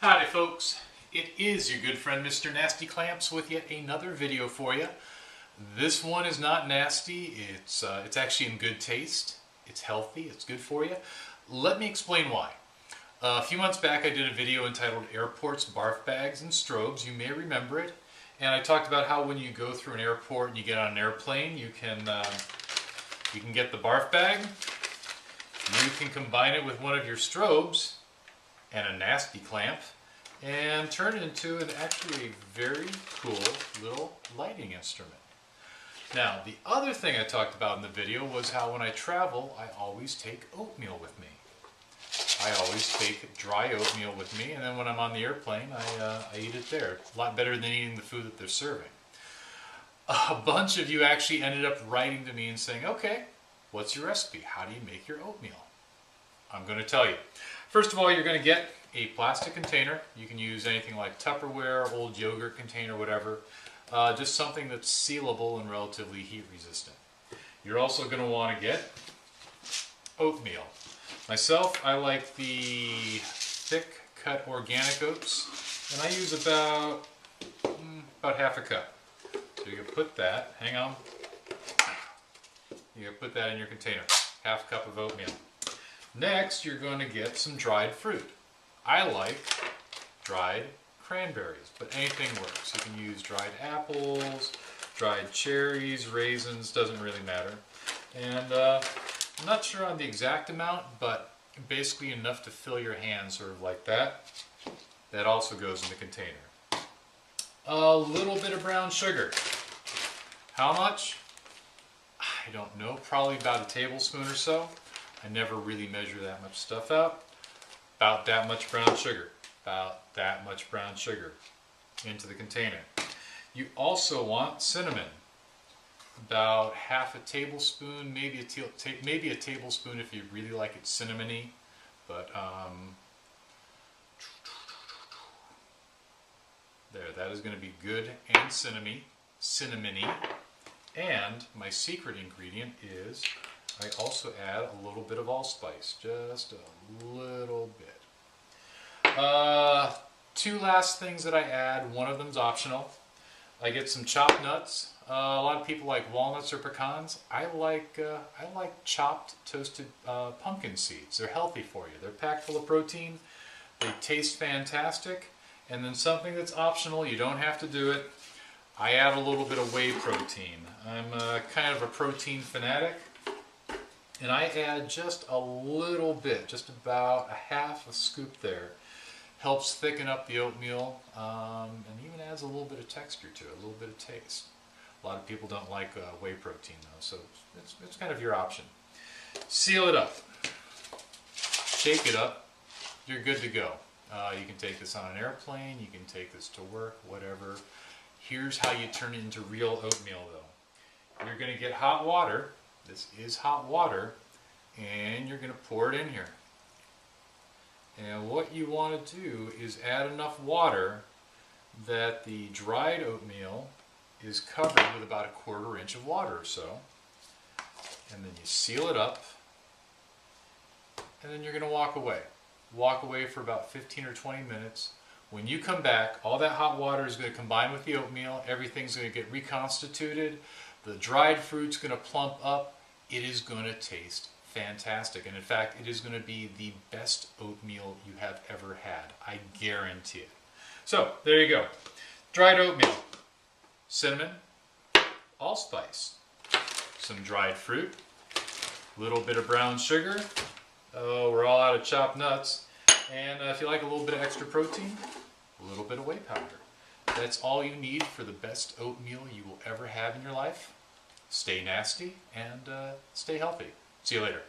Howdy folks, it is your good friend Mr. Nasty Clamps with yet another video for you. This one is not nasty, it's actually in good taste, it's healthy, it's good for you. Let me explain why. A few months back I did a video entitled Airports, Barf Bags, and Strobes. You may remember it. And I talked about how when you go through an airport and you get on an airplane, you can get the barf bag, you can combine it with one of your strobes and a nasty clamp, and turn it into actually a very cool little lighting instrument. Now, the other thing I talked about in the video was how when I travel, I always take oatmeal with me. I always take dry oatmeal with me, and then when I'm on the airplane, I eat it there. A lot better than eating the food that they're serving. A bunch of you actually ended up writing to me and saying, okay, what's your recipe? How do you make your oatmeal? I'm going to tell you. First of all, you're going to get a plastic container. You can use anything like Tupperware, old yogurt container, whatever. Just something that's sealable and relatively heat resistant. You're also going to want to get oatmeal. Myself, I like the thick cut organic oats, and I use about half a cup. So you can put that, hang on, you can put that in your container, half a cup of oatmeal. Next, you're going to get some dried fruit. I like dried cranberries, but anything works. You can use dried apples, dried cherries, raisins, doesn't really matter. And I'm not sure on the exact amount, but basically enough to fill your hand, sort of like that. That also goes in the container. A little bit of brown sugar. How much? I don't know, probably about a tablespoon or so. I never really measure that much stuff out. About that much brown sugar. About that much brown sugar into the container. You also want cinnamon. About half a tablespoon, maybe a tablespoon if you really like it cinnamony, but there, that is going to be good and cinnamony. And my secret ingredient is I also add a little bit of allspice, just a little bit. Two last things that I add. One of them's optional. I get some chopped nuts. A lot of people like walnuts or pecans. I like chopped, toasted pumpkin seeds. They're healthy for you. They're packed full of protein. They taste fantastic. And then something that's optional, you don't have to do it. I add a little bit of whey protein. I'm kind of a protein fanatic. And I add just a little bit, just about a half a scoop there. Helps thicken up the oatmeal and even adds a little bit of texture to it, a little bit of taste. A lot of people don't like whey protein though, so it's kind of your option. Seal it up. Shake it up. You're good to go. You can take this on an airplane, you can take this to work, whatever. Here's how you turn it into real oatmeal though. You're going to get hot water. This is hot water, and you're going to pour it in here. And what you want to do is add enough water that the dried oatmeal is covered with about a 1/4 inch of water or so. And then you seal it up, and then you're going to walk away. Walk away for about 15 or 20 minutes. When you come back, all that hot water is going to combine with the oatmeal. Everything's going to get reconstituted. The dried fruit's going to plump up. It is going to taste fantastic. And in fact, it is going to be the best oatmeal you have ever had. I guarantee it. So, there you go. Dried oatmeal, cinnamon, allspice, some dried fruit, a little bit of brown sugar. Oh, we're all out of chopped nuts. And if you like a little bit of extra protein, a little bit of whey powder. That's all you need for the best oatmeal you will ever have in your life. Stay nasty and stay healthy. See you later.